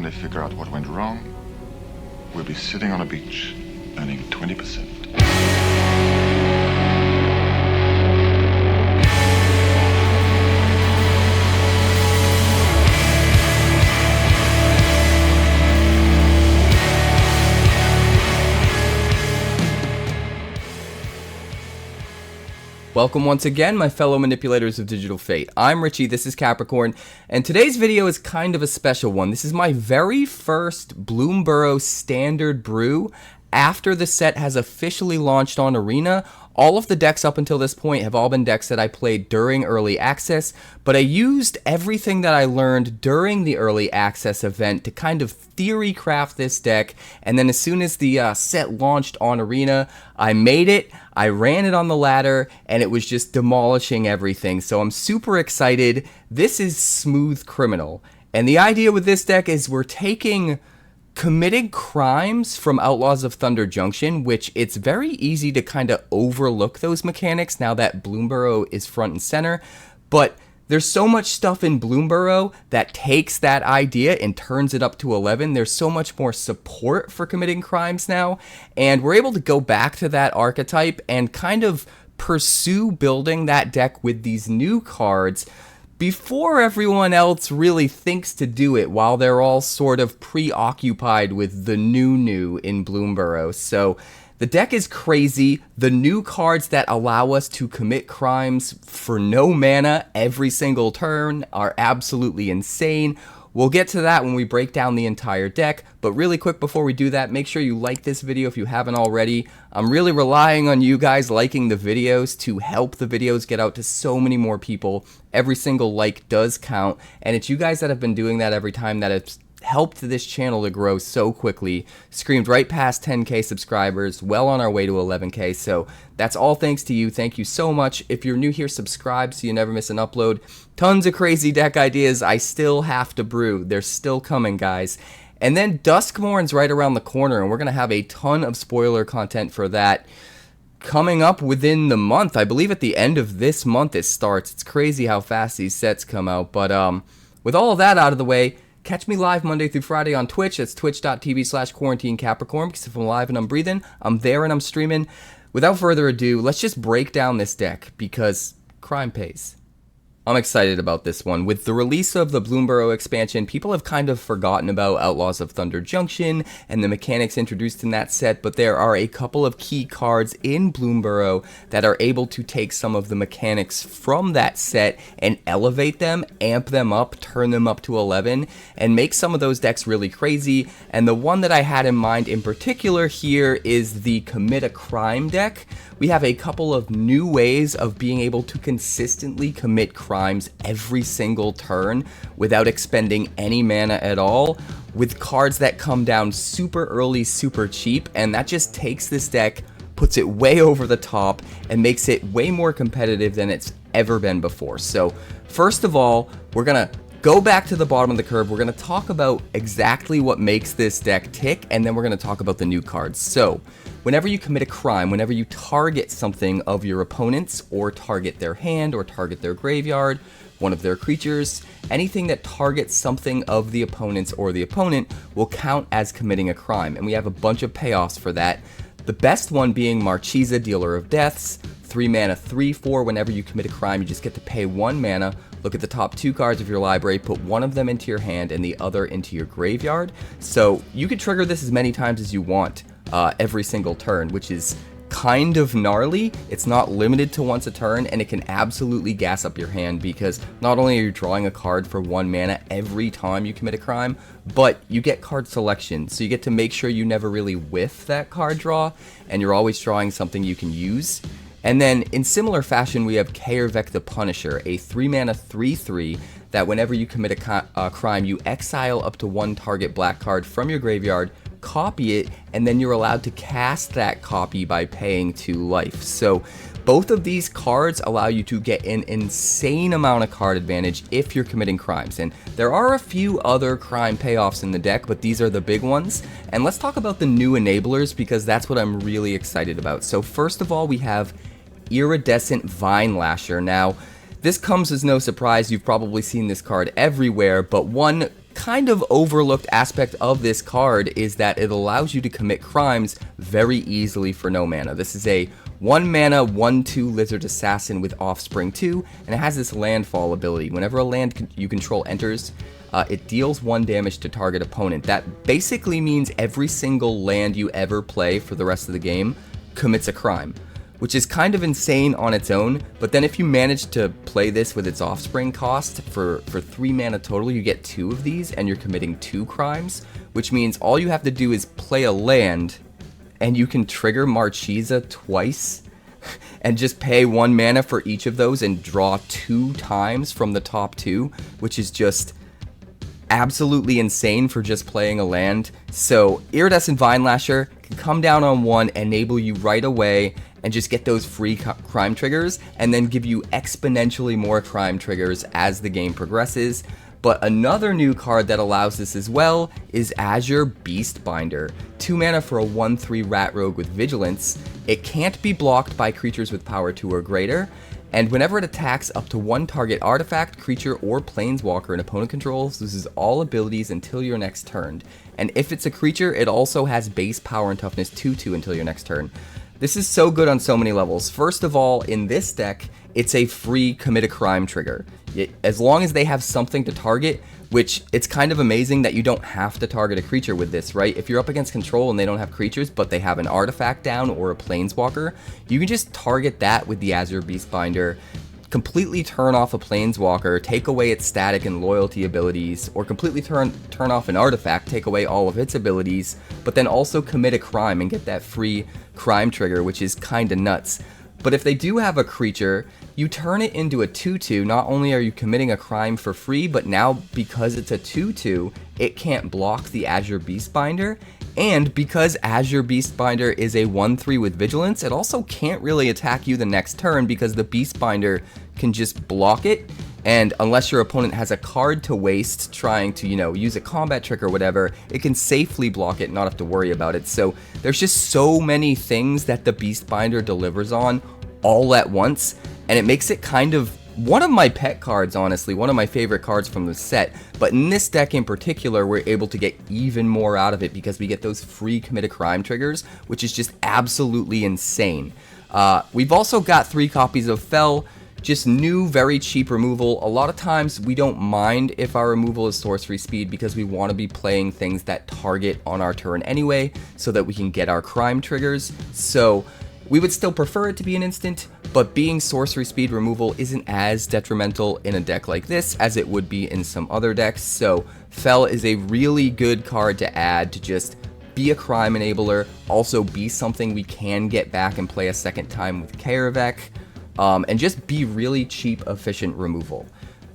they figure out what went wrong, we'll be sitting on a beach earning 20%. Welcome once again, my fellow manipulators of digital fate. I'm Richie, this is Capricorn, and today's video is kind of a special one. This is my very first Bloomburrow standard brew after the set has officially launched on Arena. All of the decks up until this point have all been decks that I played during early access, but I used everything that I learned during the early access event to kind of theory craft this deck, and then as soon as the set launched on Arena, I made it, I ran it on the ladder, and it was just demolishing everything. So I'm super excited. This is Smooth Criminal, and the idea with this deck is we're taking committed crimes from Outlaws of Thunder Junction, which it's very easy to kind of overlook those mechanics now that Bloomburrow is front and center, but there's so much stuff in Bloomburrow that takes that idea and turns it up to 11. There's so much more support for committing crimes now, and we're able to go back to that archetype and kind of pursue building that deck with these new cards before everyone else really thinks to do it, while they're all sort of preoccupied with the new in Bloomburrow. So the deck is crazy. The new cards that allow us to commit crimes for no mana every single turn are absolutely insane. We'll get to that when we break down the entire deck, but really quick before we do that, make sure you like this video if you haven't already. I'm really relying on you guys liking the videos to help the videos get out to so many more people. Every single like does count, and it's you guys that have been doing that every time that it's helped this channel to grow so quickly. Screamed right past 10k subscribers, well on our way to 11k, so that's all thanks to you. Thank you so much. If you're new here, subscribe so you never miss an upload. Tons of crazy deck ideas I still have to brew. They're still coming, guys. And then Duskmourn's right around the corner, and we're going to have a ton of spoiler content for that coming up within the month. I believe at the end of this month it starts. It's crazy how fast these sets come out, but with all of that out of the way, catch me live Monday through Friday on Twitch. It's twitch.tv/QuarantineCapricorn, because if I'm live and I'm breathing, I'm there and I'm streaming. Without further ado, let's just break down this deck, because crime pays. I'm excited about this one. With the release of the Bloomburrow expansion, people have kind of forgotten about Outlaws of Thunder Junction and the mechanics introduced in that set, but there are a couple of key cards in Bloomburrow that are able to take some of the mechanics from that set and elevate them, amp them up, turn them up to 11, and make some of those decks really crazy. And the one that I had in mind in particular here is the Commit a Crime deck. We have a couple of new ways of being able to consistently commit crimes every single turn without expending any mana at all, with cards that come down super early, super cheap, and that just takes this deck, puts it way over the top, and makes it way more competitive than it's ever been before. So first of all, we're gonna go back to the bottom of the curve. We're going to talk about exactly what makes this deck tick, and then we're going to talk about the new cards. So whenever you commit a crime, whenever you target something of your opponent's, or target their hand, or target their graveyard, one of their creatures, anything that targets something of the opponent's or the opponent will count as committing a crime, and we have a bunch of payoffs for that. The best one being Marchesa, Dealer of Deaths, 3 mana, 3/4. Whenever you commit a crime, you just get to pay 1 mana. Look at the top 2 cards of your library, put one of them into your hand and the other into your graveyard. So you can trigger this as many times as you want every single turn, which is kind of gnarly. It's not limited to once a turn, and it can absolutely gas up your hand, because not only are you drawing a card for 1 mana every time you commit a crime, but you get card selection, so you get to make sure you never really whiff that card draw, and you're always drawing something you can use. And then in similar fashion, we have 𝐾𝐫𝐴𝐾𝐳 the Punisher, a 3 mana 3/3 that whenever you commit a crime, you exile up to 1 target black card from your graveyard, copy it, and then you're allowed to cast that copy by paying 2 life. So both of these cards allow you to get an insane amount of card advantage if you're committing crimes. And there are a few other crime payoffs in the deck, but these are the big ones. And let's talk about the new enablers, because that's what I'm really excited about. So first of all, we have Iridescent Vine Lasher. Now, this comes as no surprise. You've probably seen this card everywhere, but one kind of overlooked aspect of this card is that it allows you to commit crimes very easily for no mana. This is a 1 mana 1/2 Lizard Assassin with Offspring 2, and it has this landfall ability. Whenever a land you control enters, it deals 1 damage to target opponent. That basically means every single land you ever play for the rest of the game commits a crime, which is kind of insane on its own. But then if you manage to play this with its Offspring cost for 3 mana total, you get 2 of these and you're committing 2 crimes, which means all you have to do is play a land and you can trigger Marchesa twice and just pay 1 mana for each of those and draw 2 times from the top 2, which is just absolutely insane for just playing a land. So Iridescent Vinelasher can come down on 1, enable you right away, and just get those free crime triggers, and then give you exponentially more crime triggers as the game progresses. But another new card that allows this as well is Azure Beastbinder. 2 mana for a 1/3 Rat Rogue with Vigilance. It can't be blocked by creatures with power 2 or greater, and whenever it attacks up to 1 target artifact, creature, or planeswalker an opponent controls, loses all abilities until your next turn. And if it's a creature, it also has base power and toughness 2/2 until your next turn. This is so good on so many levels. First of all, in this deck, it's a free commit a crime trigger. As long as they have something to target, which it's kind of amazing that you don't have to target a creature with this, right? If you're up against control and they don't have creatures, but they have an artifact down or a planeswalker, you can just target that with the Azure Beastbinder, completely turn off a planeswalker, take away its static and loyalty abilities, or completely turn off an artifact, take away all of its abilities, but then also commit a crime and get that free crime trigger, which is kinda nuts. But if they do have a creature, you turn it into a 2/2, not only are you committing a crime for free, but now because it's a 2/2, it can't block the Azure Beastbinder, and because Azure Beastbinder is a 1/3 with Vigilance, it also can't really attack you the next turn because the Beastbinder can just block it, and unless your opponent has a card to waste trying to, use a combat trick or whatever, it can safely block it and not have to worry about it. So there's just so many things that the Beastbinder delivers on all at once, and it makes it kind of one of my pet cards, honestly, one of my favorite cards from the set. But in this deck in particular, we're able to get even more out of it because we get those free commit a crime triggers, which is just absolutely insane. We've also got 3 copies of Fel, just new, very cheap removal. A lot of times we don't mind if our removal is sorcery speed because we want to be playing things that target on our turn anyway, so that we can get our crime triggers. So we would still prefer it to be an instant, but being sorcery speed removal isn't as detrimental in a deck like this as it would be in some other decks. So Fel is a really good card to add to just be a crime enabler, also be something we can get back and play a second time with Kaervek, and just be really cheap, efficient removal.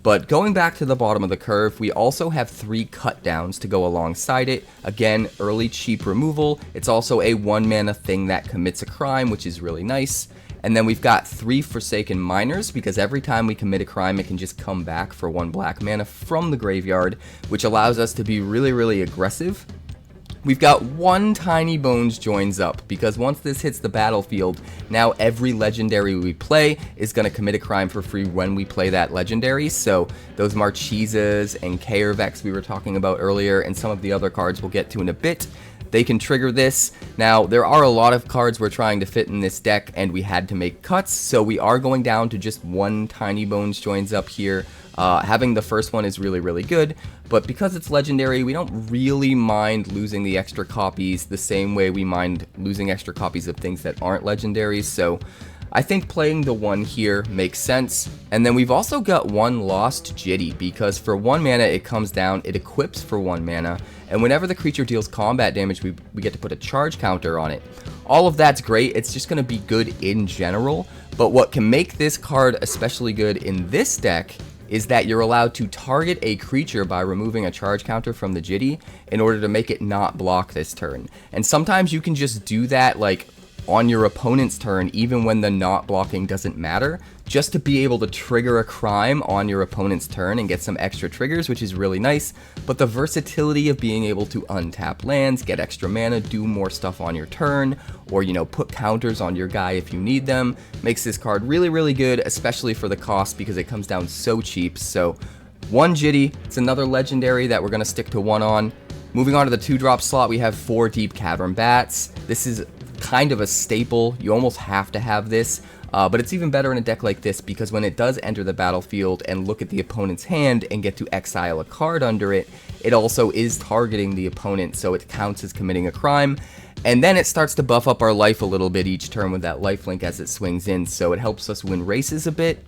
But going back to the bottom of the curve, we also have 3 cut downs to go alongside it. Again, early cheap removal. It's also a 1 mana thing that commits a crime, which is really nice. And then we've got 3 Forsaken Miners, because every time we commit a crime, it can just come back for 1 black mana from the graveyard, which allows us to be really, really aggressive. We've got 1 Tiny Bones Joins Up, because once this hits the battlefield, now every legendary we play is going to commit a crime for free when we play that legendary. So those Marchesas and Kaerveks we were talking about earlier, and some of the other cards we'll get to in a bit, they can trigger this. Now, there are a lot of cards we're trying to fit in this deck, and we had to make cuts, so we are going down to just 1 Tiny Bones Joins Up here. Having the first one is really, really good, but because it's legendary, we don't really mind losing the extra copies the same way we mind losing extra copies of things that aren't legendaries. So I think playing the 1 here makes sense. And then we've also got 1 Lost Jitty, because for 1 mana it comes down, it equips for 1 mana, and whenever the creature deals combat damage, we get to put a charge counter on it. All of that's great, it's just going to be good in general, but what can make this card especially good in this deck is that you're allowed to target a creature by removing a charge counter from the Jitty in order to make it not block this turn. And sometimes you can just do that like on your opponent's turn, even when the not blocking doesn't matter, just to be able to trigger a crime on your opponent's turn and get some extra triggers, which is really nice. But the versatility of being able to untap lands, get extra mana, do more stuff on your turn, or put counters on your guy if you need them, makes this card really, really good, especially for the cost because it comes down so cheap. So 1 Jitty, it's another legendary that we're going to stick to 1 on. Moving on to the 2-drop slot, we have 4 Deep Cavern Bats. This is kind of a staple. You almost have to have this, but it's even better in a deck like this because when it does enter the battlefield and look at the opponent's hand and get to exile a card under it, it also is targeting the opponent, so it counts as committing a crime. And then it starts to buff up our life a little bit each turn with that lifelink as it swings in, so it helps us win races a bit.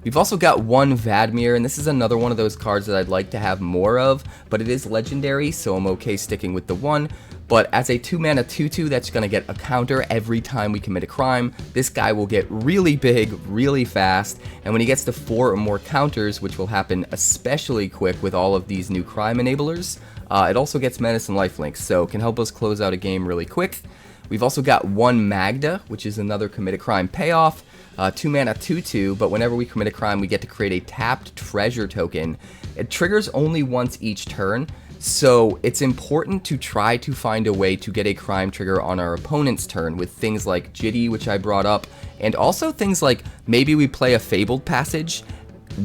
We've also got 1 Vadmir, and this is another one of those cards that I'd like to have more of, but it is legendary, so I'm okay sticking with the 1. But as a 2-mana 2/2 that's going to get a counter every time we commit a crime, this guy will get really big, really fast, and when he gets to 4 or more counters, which will happen especially quick with all of these new crime enablers, it also gets menace and lifelink, so can help us close out a game really quick. We've also got 1 Magda, which is another commit a crime payoff. 2-mana 2/2, but whenever we commit a crime, we get to create a tapped treasure token. It triggers only once each turn, so it's important to try to find a way to get a crime trigger on our opponent's turn with things like Jitty, which I brought up, and also things like maybe we play a Fabled Passage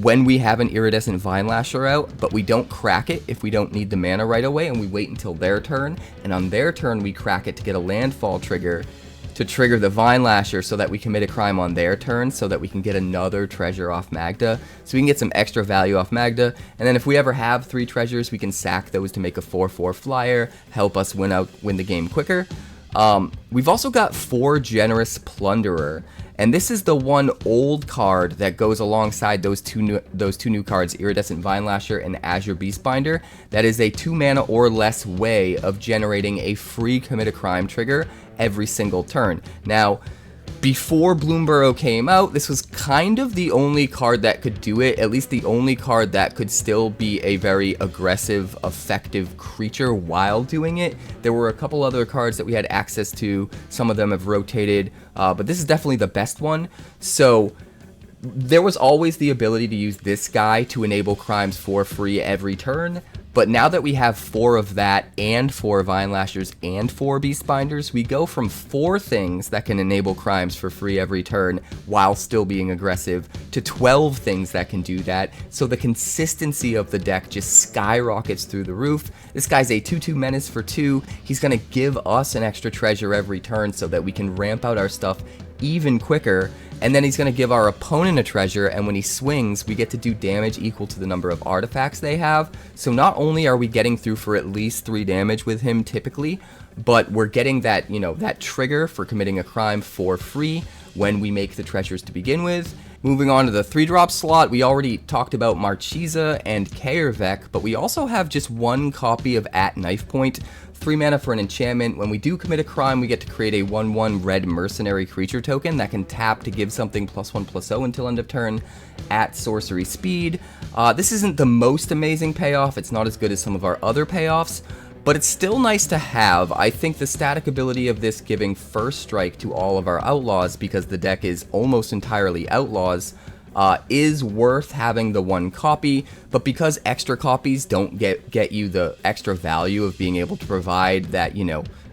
when we have an Iridescent Vinelasher out, but we don't crack it if we don't need the mana right away, and we wait until their turn, and on their turn we crack it to get a landfall trigger to trigger the Vinelasher so that we commit a crime on their turn so that we can get another treasure off Magda. So we can get some extra value off Magda, and then if we ever have 3 treasures, we can sack those to make a 4/4 flyer, help us win the game quicker. We've also got 4 Generous Plunderer, and this is the 1 old card that goes alongside those two new cards, Iridescent Vinelasher and Azure Beastbinder. That is a 2 mana or less way of generating a free commit a crime trigger every single turn. Now, before Bloomburrow came out, this was kind of the only card that could do it, at least the only card that could still be a very aggressive, effective creature while doing it. There were a couple other cards that we had access to, some of them have rotated, but this is definitely the best one. So there was always the ability to use this guy to enable crimes for free every turn, but now that we have 4 of that and 4 Vinelashers and 4 Beastbinders, we go from 4 things that can enable crimes for free every turn while still being aggressive to 12 things that can do that, so the consistency of the deck just skyrockets through the roof. This guy's a 2/2 menace for 2, he's going to give us an extra treasure every turn so that we can ramp out our stuff even quicker, and then he's going to give our opponent a treasure, and when he swings, we get to do damage equal to the number of artifacts they have. So not only are we getting through for at least 3 damage with him typically, but we're getting that, that trigger for committing a crime for free when we make the treasures to begin with. Moving on to the 3-drop slot, we already talked about Marchesa and Kaervek, but we also have just 1 copy of At Knife Point. 3 mana for an enchantment. When we do commit a crime, we get to create a 1/1 red mercenary creature token that can tap to give something +1/+0 until end of turn at sorcery speed. This isn't the most amazing payoff, it's not as good as some of our other payoffs, but it's still nice to have. I think the static ability of this giving first strike to all of our outlaws, because the deck is almost entirely outlaws, is worth having the 1 copy, but because extra copies don't get you the extra value of being able to provide that,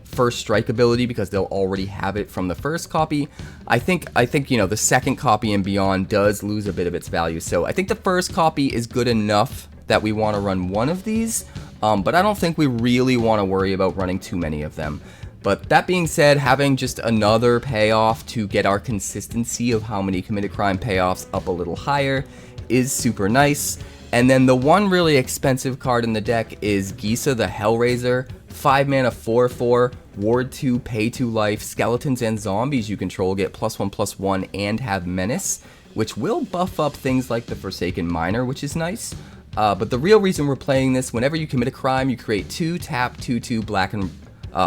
first strike ability, because they'll already have it from the first copy, I think the second copy and beyond does lose a bit of its value. So I think the first copy is good enough that we want to run 1 of these, but I don't think we really want to worry about running too many of them. But that being said, having just another payoff to get our consistency of how many committed crime payoffs up a little higher is super nice. And then the one really expensive card in the deck is Gisa the Hellraiser. 5 mana 4/4, ward 2, pay 2 life, skeletons and zombies you control get +1/+1 and have menace, which will buff up things like the Forsaken Miner, which is nice. But the real reason we're playing this, whenever you commit a crime, you create 2 tap 2/2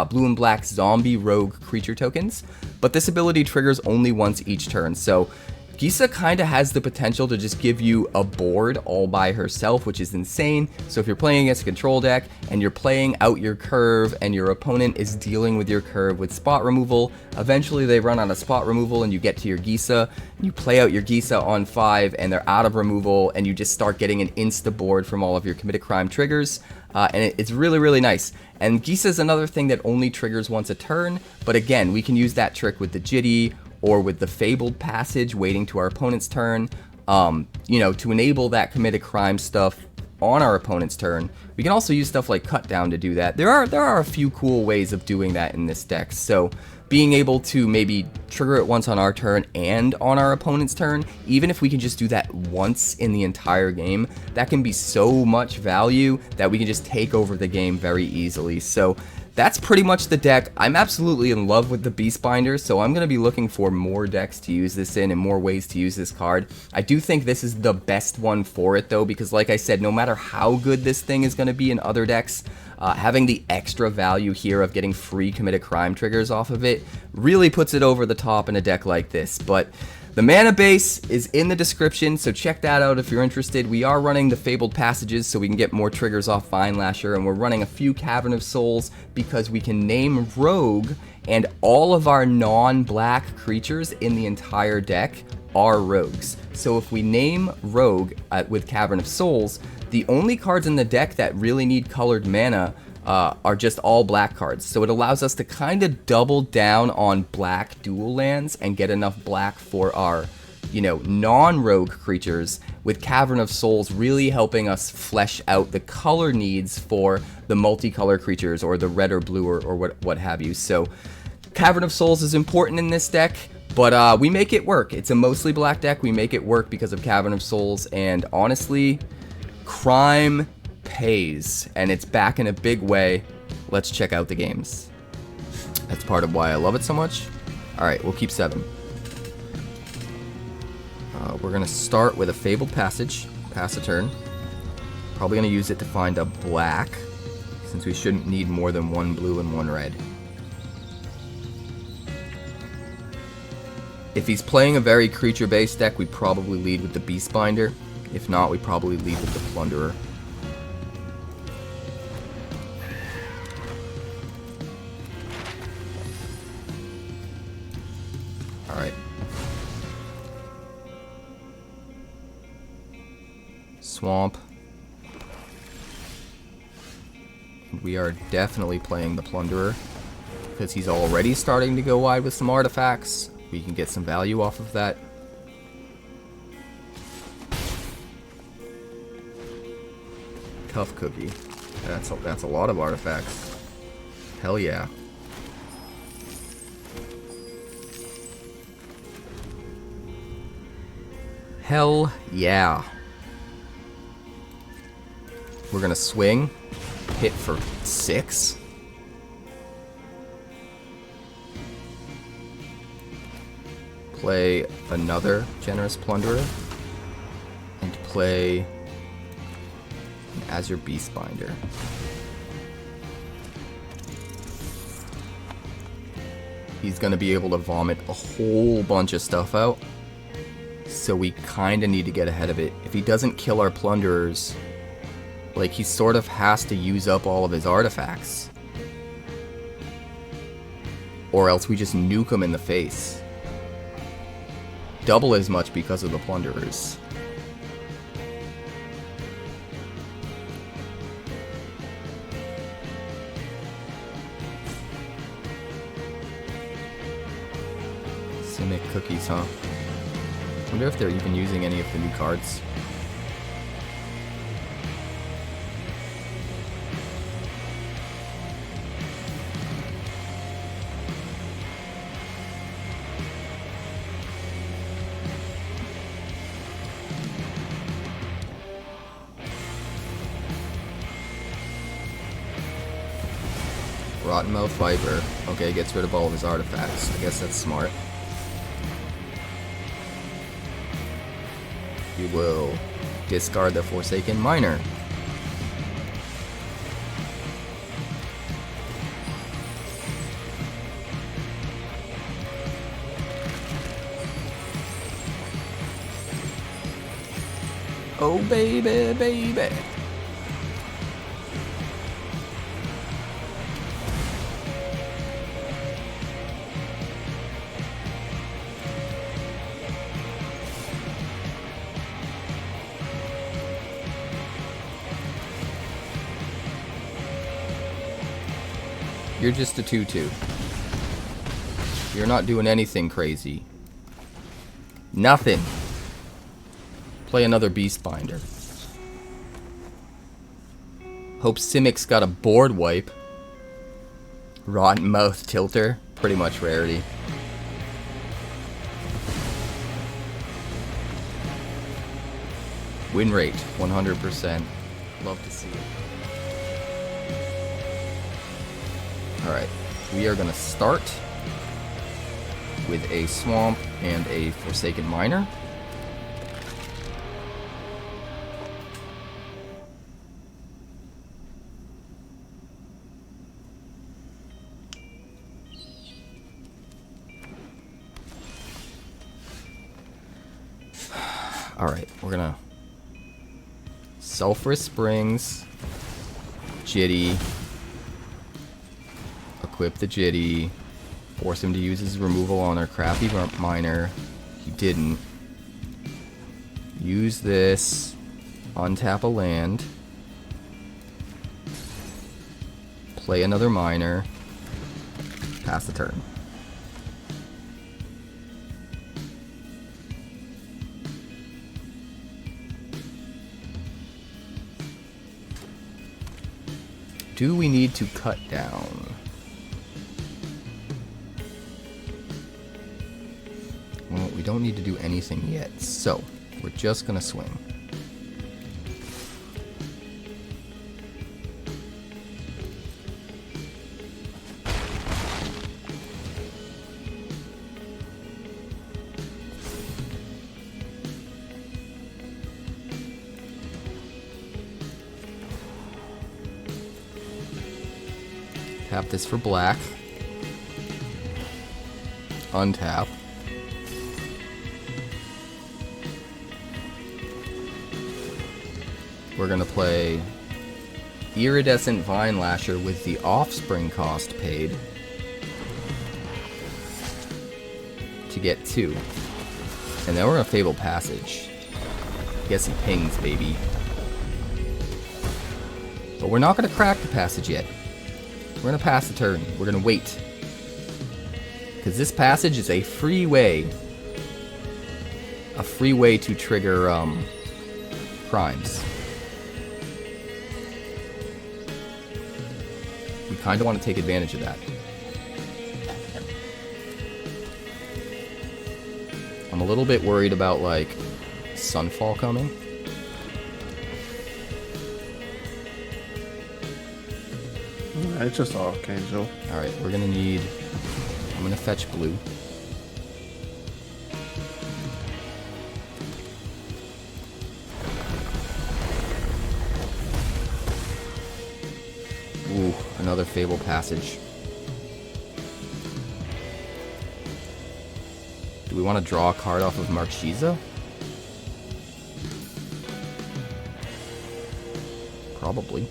blue and black zombie rogue creature tokens, but this ability triggers only once each turn. So Gisa kind of has the potential to just give you a board all by herself, which is insane. So if you're playing against a control deck and you're playing out your curve and your opponent is dealing with your curve with spot removal, eventually they run out of spot removal and you get to your Gisa, you play out your Gisa on 5 and they're out of removal, and you just start getting an insta board from all of your committed crime triggers. And it's really, really nice. And Gisa is another thing that only triggers once a turn, but again, we can use that trick with the Jitty or with the Fabled Passage, waiting to our opponent's turn, to enable that committed crime stuff on our opponent's turn. We can also use stuff like Cut Down to do that. There are a few cool ways of doing that in this deck. So being able to maybe trigger it once on our turn and on our opponent's turn, even if we can just do that once in the entire game, that can be so much value that we can just take over the game very easily. So that's pretty much the deck. I'm absolutely in love with the Beastbinder, so I'm going to be looking for more decks to use this in and more ways to use this card. I do think this is the best one for it, though, because like I said, no matter how good this thing is going to be in other decks, having the extra value here of getting free Commit a Crime triggers off of it really puts it over the top in a deck like this. But the mana base is in the description, so check that out if you're interested. We are running the Fabled Passages so we can get more triggers off Vine Lasher, and we're running a few Cavern of Souls because we can name Rogue, and all of our non-black creatures in the entire deck are rogues. So if we name Rogue with Cavern of Souls, the only cards in the deck that really need colored mana are just all black cards. So it allows us to kind of double down on black dual lands and get enough black for our, non-rogue creatures, with Cavern of Souls really helping us flesh out the color needs for the multicolor creatures or the red or blue or what have you. So Cavern of Souls is important in this deck, but we make it work. It's a mostly black deck. We make it work because of Cavern of Souls, and honestly, crime pays, and it's back in a big way. Let's check out the games. That's part of why I love it so much. Alright, we'll keep 7. We're going to start with a Fabled Passage. Pass a turn. Probably going to use it to find a black, since we shouldn't need more than 1 blue and 1 red. If he's playing a very creature-based deck, we probably lead with the Beastbinder. If not, we probably lead with the Plunderer. Alright. Swamp. And we are definitely playing the Plunderer, because he's already starting to go wide with some artifacts. We can get some value off of that. Tough cookie. That's a lot of artifacts. Hell yeah. Hell yeah. We're gonna swing. Hit for 6. Play another Generous Plunderer. And play an Azure Beastbinder. He's gonna be able to vomit a whole bunch of stuff out. So we kinda need to get ahead of it. If he doesn't kill our Plunderers, like, he sort of has to use up all of his artifacts. Or else we just nuke him in the face. Double as much because of the Plunderers. Simic cookies, huh? I wonder if they're even using any of the new cards. Rottenmouth Viper. Okay, gets rid of all of his artifacts. I guess that's smart. We will discard the Forsaken Miner. Oh baby, baby. You're just a 2/2. You're not doing anything crazy. Nothing. Play another Beastbinder. Hope Simics got a board wipe. Rotten Mouth Tilter. Pretty much rarity. Win rate, 100%. Love to see it. Alright, we are going to start with a Swamp and a Forsaken Miner. Alright, we're going to Sulfurous Springs, Jitty, equip the Jitty, force him to use his removal on our crappy miner. He didn't. Use this, untap a land, play another miner, pass the turn. Do we need to cut down? Well, we don't need to do anything yet, so we're just gonna swing. Tap this for black. Untap. We're gonna play Iridescent Vine Lasher with the offspring cost paid to get 2. And then we're gonna Fabled Passage. Guess he pings, baby. But we're not gonna crack the passage yet. We're gonna pass the turn. We're gonna wait. Because this passage is a free way. A free way to trigger crimes. We kind of want to take advantage of that. I'm a little bit worried about like Sunfall coming. It's just Archangel. Alright, we're gonna need... I'm gonna fetch blue. Ooh, another Fabled Passage. Do we want to draw a card off of Marchesa? Probably.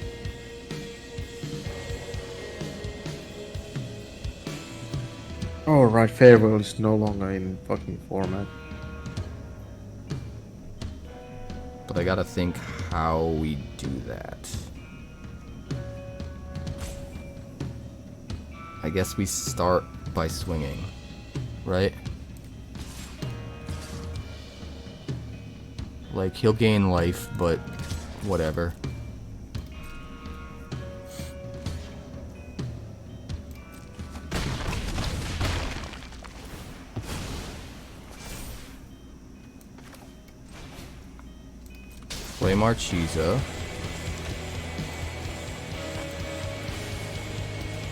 Oh right, Farewell is no longer in fucking format. But I gotta think how we do that. I guess we start by swinging, right? Like, he'll gain life, but whatever. Play Marchesa.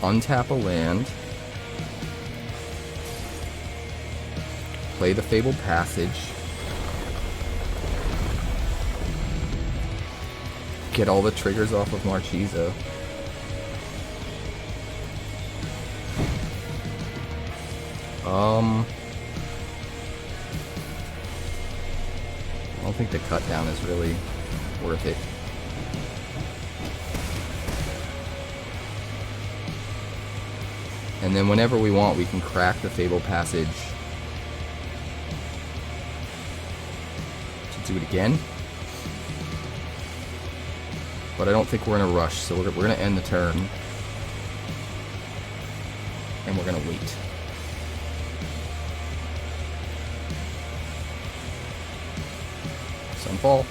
Untap a land. Play the Fabled Passage. Get all the triggers off of Marchesa. I don't think the cut down is really worth it. And then whenever we want, we can crack the Fabled Passage to do it again. But I don't think we're in a rush, so we're going to end the turn. And we're going to wait. Sunfall.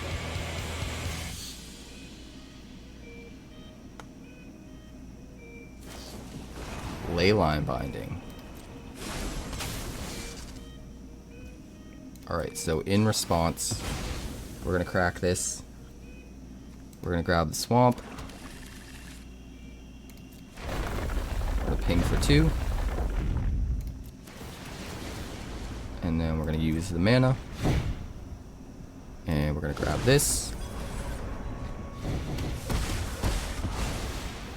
Leyline Binding. Alright, so in response, we're going to crack this. We're going to grab the swamp. We're going to ping for 2. And then we're going to use the mana. And we're going to grab this.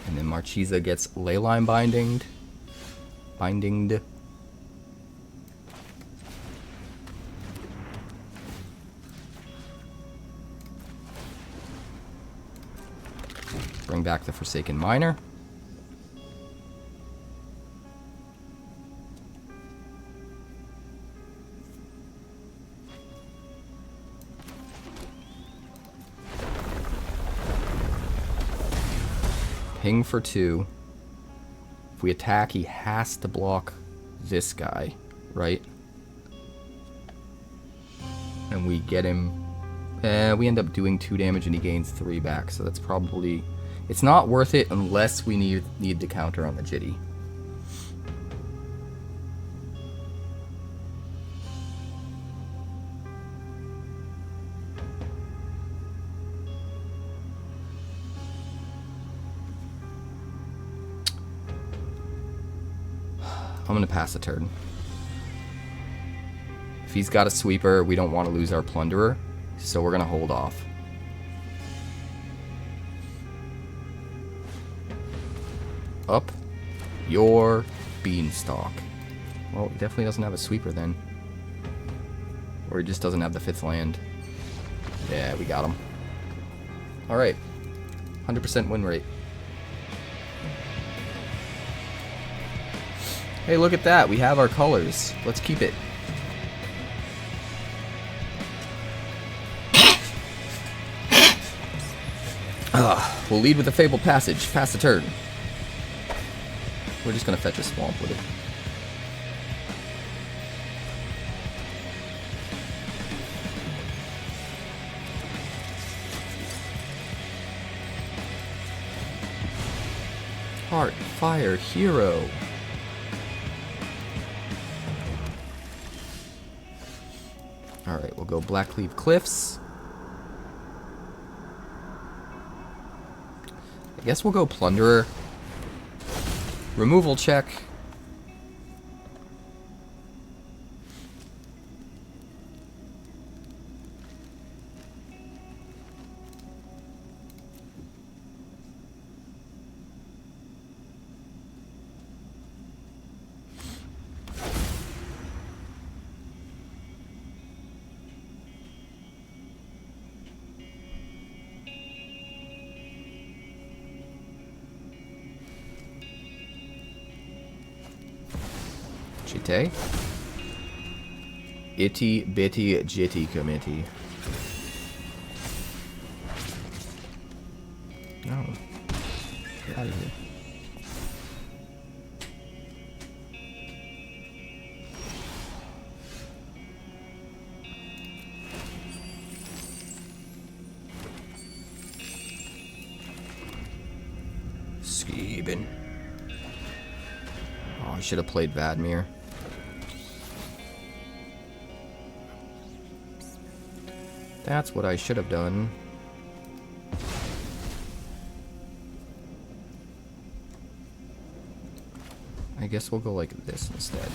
And then Marchesa gets Leyline Bindinged. Bring back the Forsaken Miner. Ping for 2. If we attack, he has to block this guy, right? And we get him... we end up doing 2 damage and he gains 3 back, so that's probably... It's not worth it unless we need to counter on the Jitty. I'm going to pass a turn. If he's got a sweeper, we don't want to lose our plunderer, so we're going to hold off. Up your beanstalk. Well, he definitely doesn't have a sweeper then. Or he just doesn't have the 5th land. Yeah, we got him. Alright. 100% win rate. Hey, look at that. We have our colors. Let's keep it. We'll lead with the Fabled Passage. Pass the turn. We're just going to fetch a swamp with it. Heart, fire, hero. Alright, we'll go Blackcleave Cliffs. I guess we'll go Plunderer. Removal check. Chite. Itty bitty jitty committee. No. Get out of here. Skeebin. Oh, I should have played Vadmir. That's what I should have done. I guess we'll go like this instead.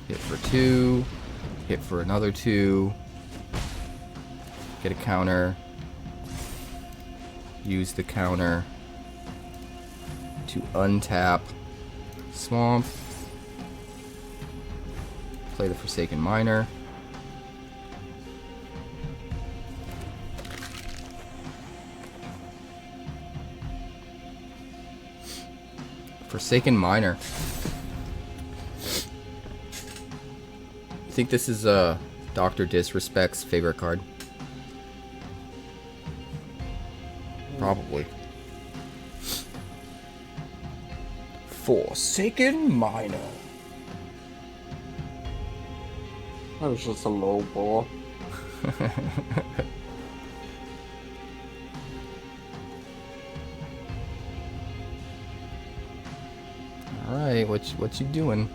Hit for 2. Hit for another 2. Get a counter. Use the counter to untap swamp. Play the Forsaken Miner. Forsaken Miner. I think this is Dr. Disrespect's favorite card. Probably. Forsaken Miner. I was just a low ball. Alright, what you doing?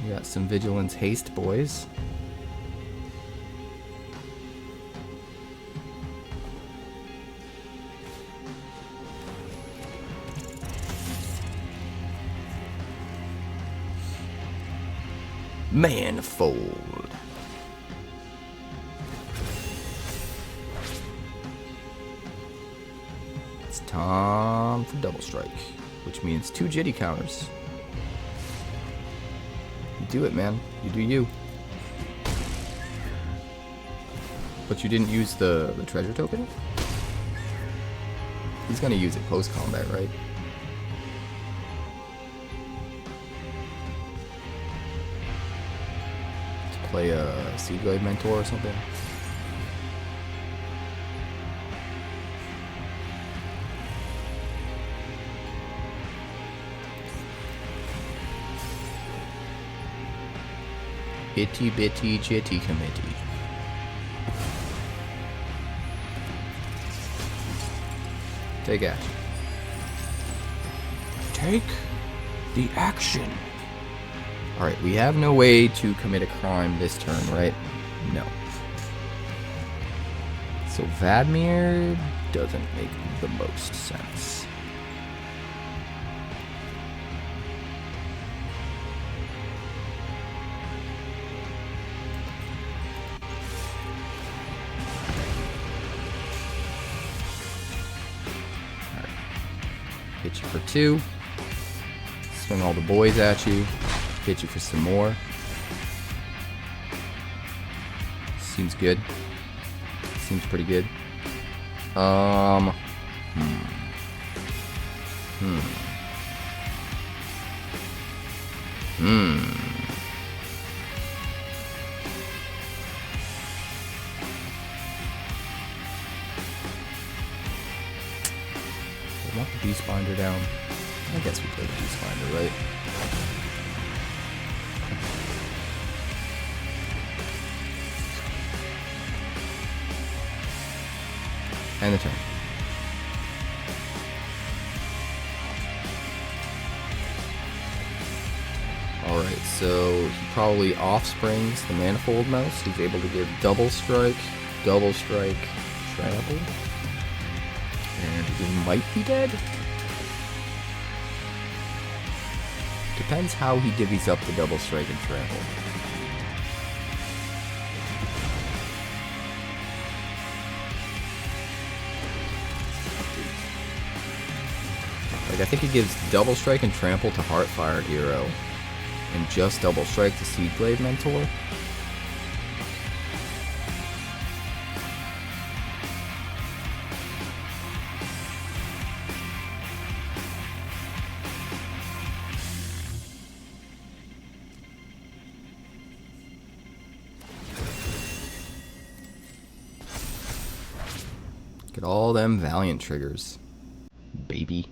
You got some Vigilance Haste, boys. Manifold. It's time for double strike, which means 2 jitty counters. You do it, man. You do you. But you didn't use the treasure token? He's gonna use it post-combat, right? Play a Seedglade Mentor or something. Itty bitty jitty committee. Take action. Take the action. Alright, we have no way to commit a crime this turn, right? No. So Vadmir doesn't make the most sense. Alright. Hit you for 2. Swing all the boys at you. Hit you for some more. Seems good. Seems pretty good. Hmm. I want the Beast Binder down. I guess we play the Beast Binder, right? And the turn. Alright, so he probably offsprings the Manifold Mouse. He's able to give double strike, trample. And he might be dead. Depends how he divvies up the double strike and trample. I think he gives double strike and trample to Heartfire Hero, and just double strike to Seedglade Mentor. Get all them Valiant triggers, baby.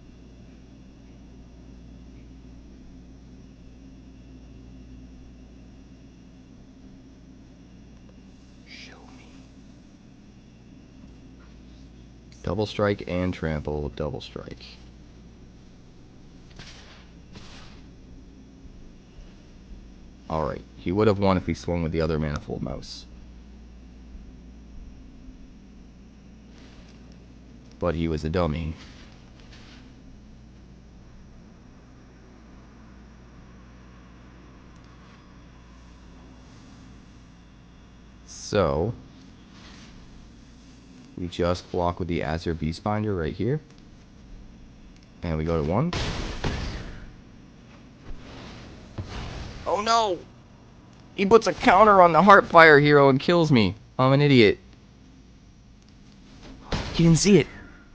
Double strike and trample, double strike. Alright, he would have won if he swung with the other Manifold Mouse. But he was a dummy. So we just block with the Azure Beastbinder right here. And we go to 1. Oh no! He puts a counter on the Heartfire Hero and kills me. I'm an idiot. He didn't see it.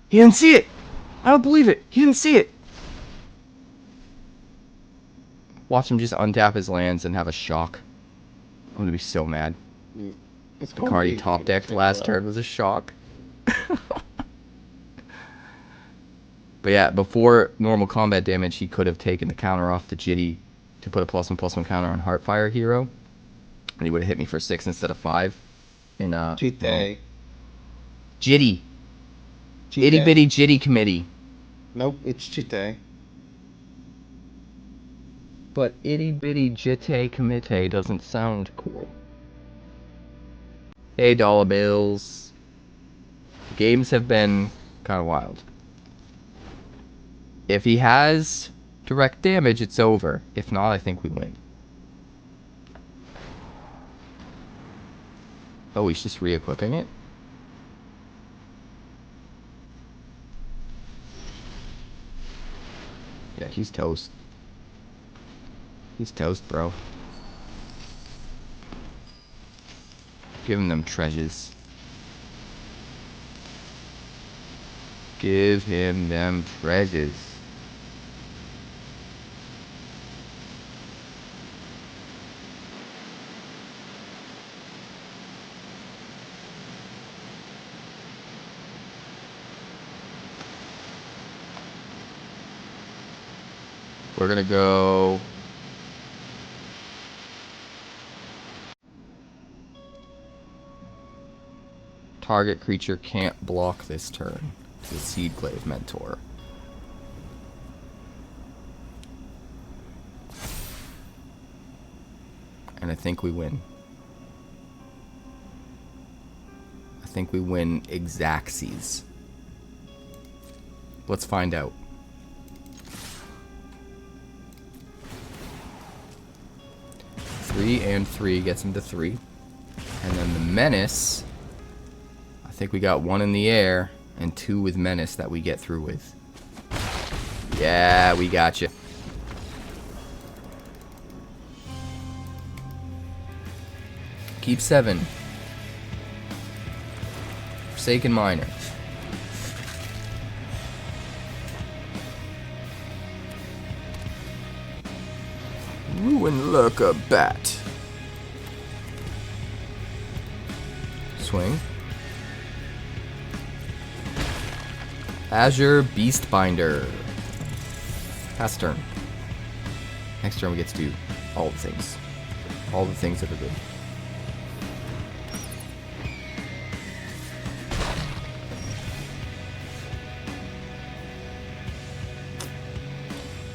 He didn't see it! I don't believe it. He didn't see it. Watch him just untap his lands and have a shock. I'm gonna be so mad. The card he top decked last turn was a shock. But yeah, before normal combat damage, he could have taken the counter off the Jitty to put a +1/+1 counter on Heartfire Hero. And he would have hit me for 6 instead of 5. In Cheat Jitty. Cheat Itty day. bitty jitty committee. Nope, it's cheat day. But itty bitty jitte committee doesn't sound cool. Hey, dollar bills. The games have been kind of wild. If he has direct damage, it's over. If not, I think we win. Oh, he's just re-equipping it? Yeah, he's toast. He's toast, bro. Give him them treasures. Give him them treasures. We're gonna go... Target creature can't block this turn. The Seedglaive Mentor. And I think we win. I think we win 𝑩𝒍𝒐𝒐𝒏𝒏𝒄𝒄. Let's find out. Three and 3 gets him to 3. And then the Menace, I think we got 1 in the air and 2 with Menace that we get through with. Yeah, we got you. Keep 7. Forsaken Miners. Ruin Lurker Bat. Swing. Azure Beastbinder. Pass turn. Next turn we get to do all the things. All the things that are good.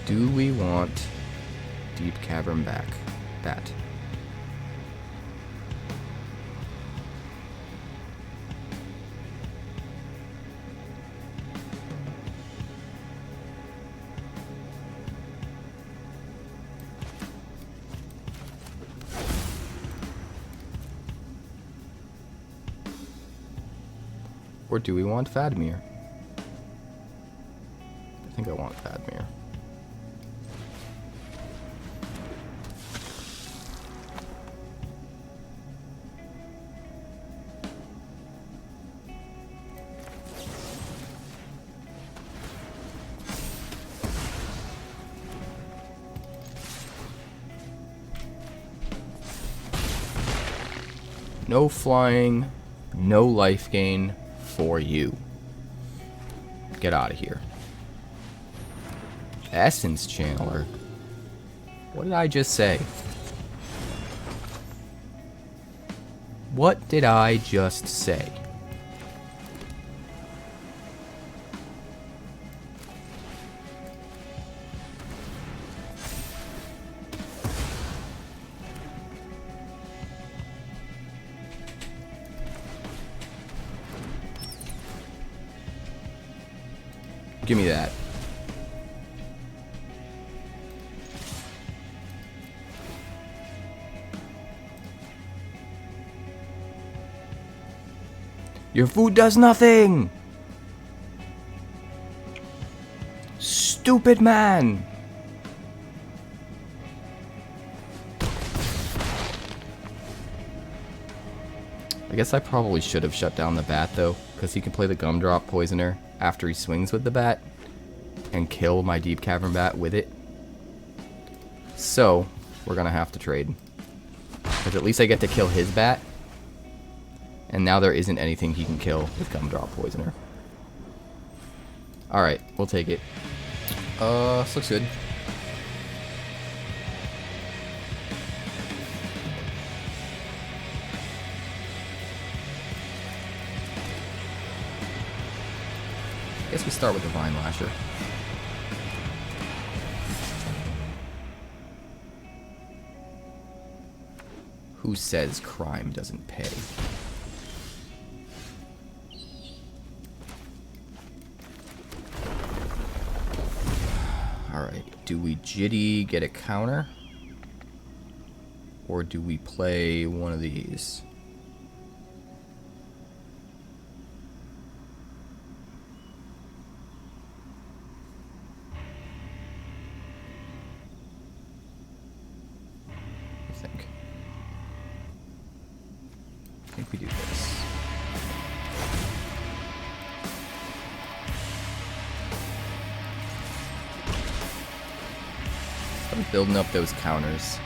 Do we want Deep Cavern Bat? Or do we want Vladimir? I think I want Vladimir. No flying, no life gain for you. Get out of here. Essence Channeler. What did I just say? What did I just say? Give me that. Your food does nothing! Stupid man! I guess I probably should have shut down the bat though, because he can play the Gumdrop Poisoner after he swings with the bat and kill my Deep Cavern Bat with it. So, we're gonna have to trade. Because at least I get to kill his bat. And now there isn't anything he can kill with Gumdrop Poisoner. Alright, we'll take it. This looks good. We start with the Vine Lasher. Who says crime doesn't pay? Alright, do we Jitty get a counter? Or do we play one of these? I think we do this. Start building up those counters.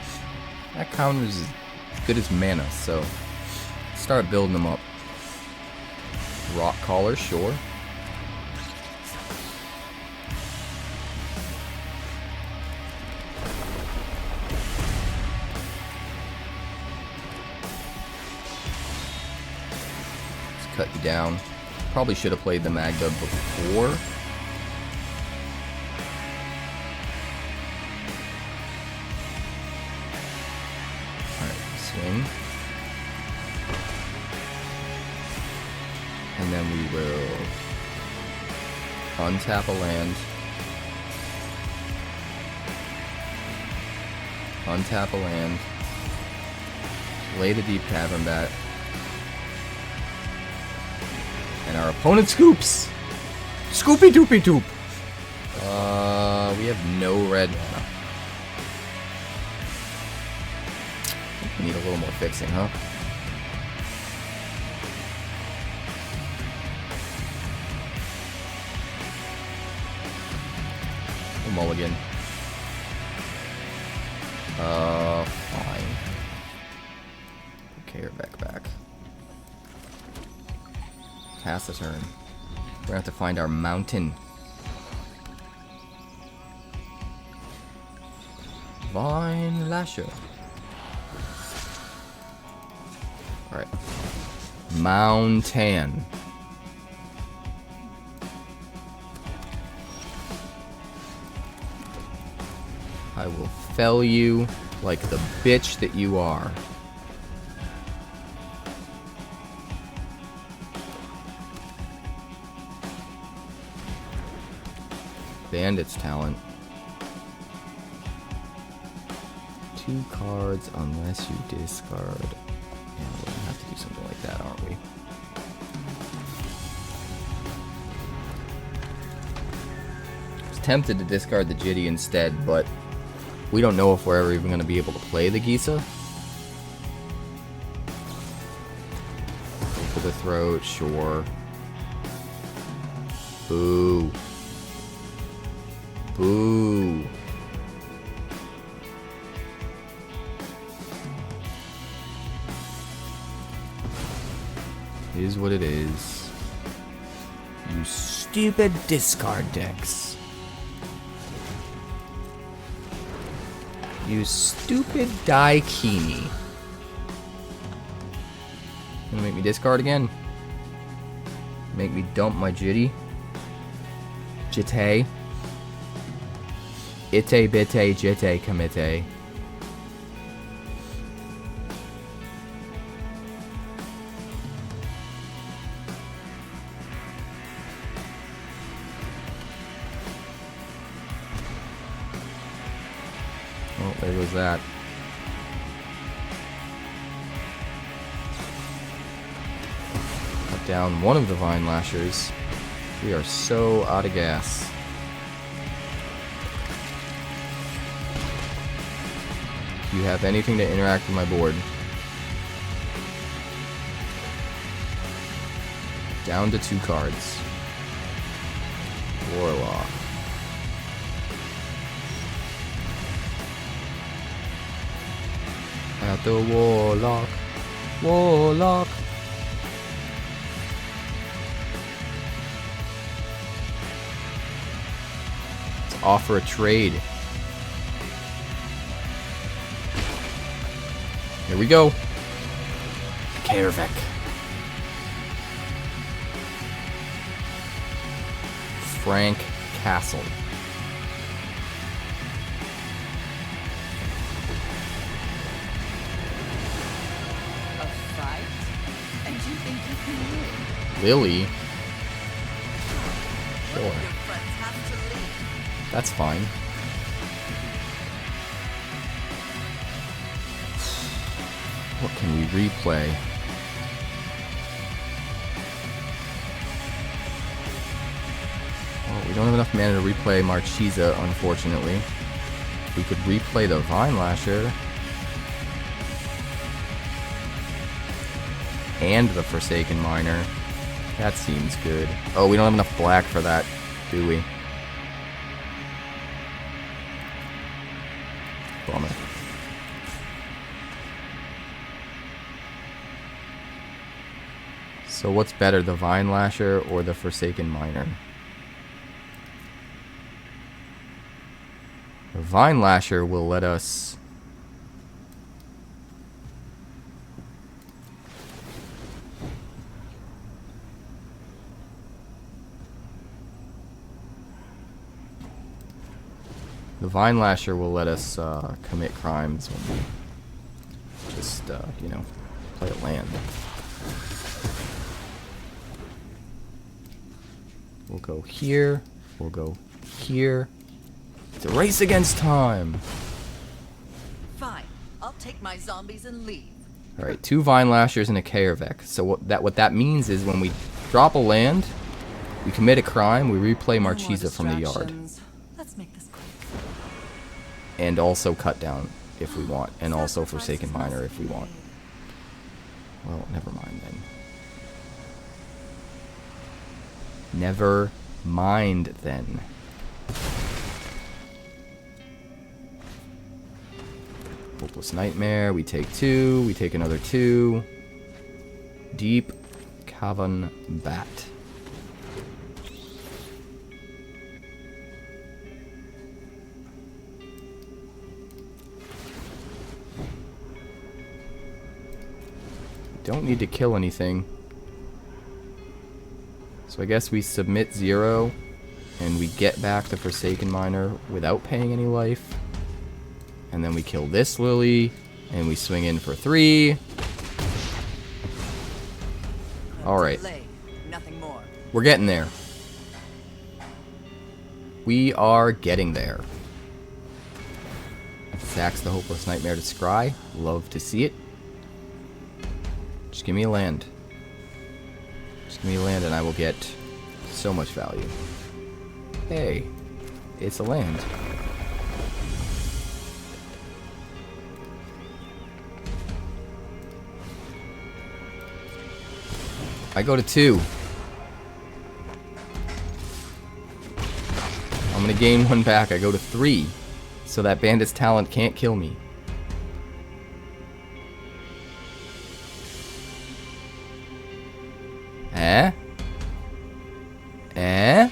That counter is as good as mana, so start building them up. Rotcaller, sure. Cut you down. Probably should have played the Magda before. Alright, swing. And then we will untap a land. Untap a land. Play the Deep Cavern back. And our opponent scoops! Scoopy doopy doop! We have no red mana. We need a little more fixing, huh? A mulligan. Fine. Okay, back. Pass the turn. We're gonna have to find our mountain. Vine Lasher. Alright. Mountain. I will fell you like the bitch that you are. Bandit's Talent. 2 cards unless you discard. Yeah, we're gonna have to do something like that, aren't we? I was tempted to discard the Jitty instead, but we don't know if we're ever even gonna be able to play the Gisa. Go for the throat, sure. Boo. Boo. It is what it is. You stupid discard decks. You stupid Daikini. Gonna make me discard again? Make me dump my Jitty? Jite? Ite bite jite comite. Oh, there goes that. Cut down one of the Vine Lashers. We are so out of gas. Do you have anything to interact with my board? Down to 2 cards. Warlock. At the Warlock. Warlock. Let's offer a trade. Here we go. 𝐾𝐫𝐞𝐳. Frank Castle. A fight? And you think you can win? Lily? Sure. Your friends have to leave. That's fine. What can we replay? Well, we don't have enough mana to replay Marchesa, unfortunately. We could replay the Vine Lasher. And the Forsaken Miner. That seems good. Oh, we don't have enough black for that, do we? Bummer. So what's better, the Vine Lasher or the Forsaken Miner? The Vine Lasher will let us... The Vine Lasher will let us commit crimes when we just, you know, play a land. We'll go here. We'll go here. It's a race against time. Fine. I'll take my zombies and leave. All right, 2 Vine Lashers and a 𝐾𝐫𝒄𝒃. So what that means is when we drop a land, we commit a crime, we replay Marchesa from the yard. Let's make this quick. And also cut down if we want, and also Forsaken Miner if we want. Well, never mind then. Never mind then. Hopeless Nightmare, we take 2, we take another 2. Deep Cavern Bat. Don't need to kill anything. So I guess we submit 0 and we get back the Forsaken Miner without paying any life. And then we kill this Lily and we swing in for 3. Alright. Nothing more. We're getting there. We are getting there. Sacks the Hopeless Nightmare to scry. Love to see it. Just give me a land. Just give me a land and I will get so much value. Hey, it's a land. I go to 2. I'm gonna gain 1 back. I go to 3. So that Bandit's Talent can't kill me. Eh? Eh?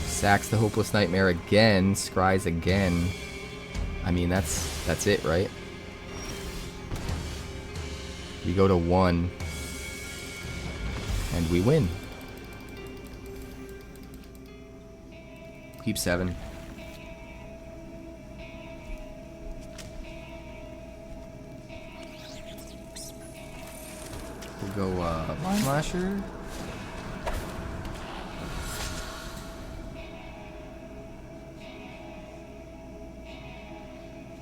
Sacks the Hopeless Nightmare again, scries again. I mean, that's it, right? We go to 1. And we win. Keep 7. We'll go, Vine Lasher.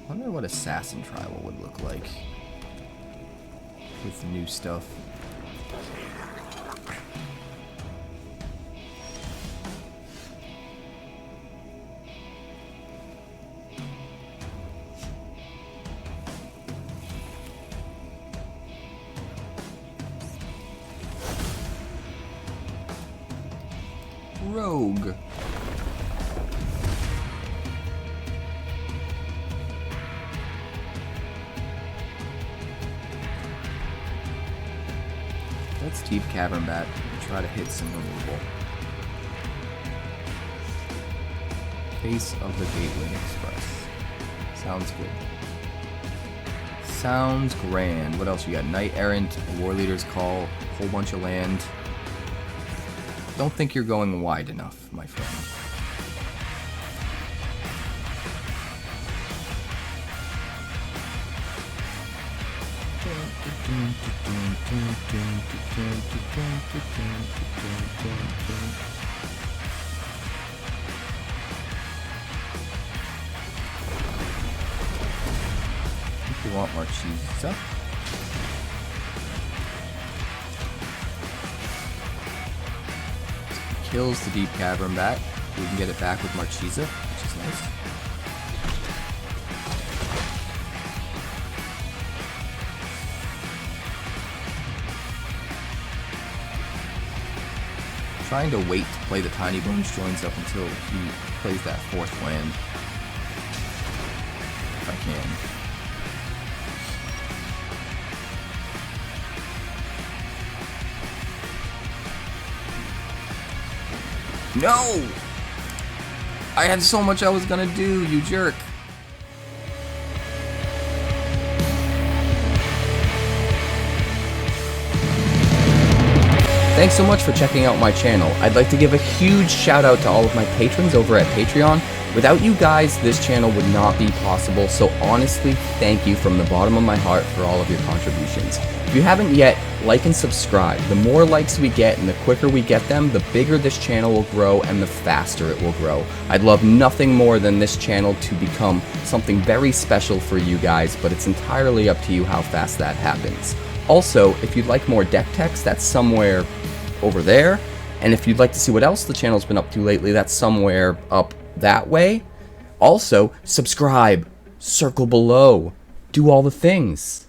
I wonder what Assassin Tribal would look like with new stuff. Rogue. Let's Deep Cavern Bat and try to hit some removal. Case of the Gateway Express. Sounds good. Sounds grand. What else we got? Knight Errant, War Leader's Call, whole bunch of land. Don't think you're going wide enough, my friend. You want Marchesa? Kills the deep cavern back. We can get it back with Marchesa, which is nice. Trying to wait to play the Tiny Bones joins up until he plays that fourth land. If I can. No! I had so much I was gonna do, you jerk. Thanks so much for checking out my channel. I'd like to give a huge shout out to all of my patrons over at Patreon. Without you guys, this channel would not be possible, so honestly, thank you from the bottom of my heart for all of your contributions. If you haven't yet, like and subscribe. The more likes we get and the quicker we get them, the bigger this channel will grow and the faster it will grow. I'd love nothing more than this channel to become something very special for you guys, but it's entirely up to you how fast that happens. Also, if you'd like more deck text, that's somewhere over there. And if you'd like to see what else the channel's been up to lately, that's somewhere up that way. Also, subscribe, circle below, do all the things.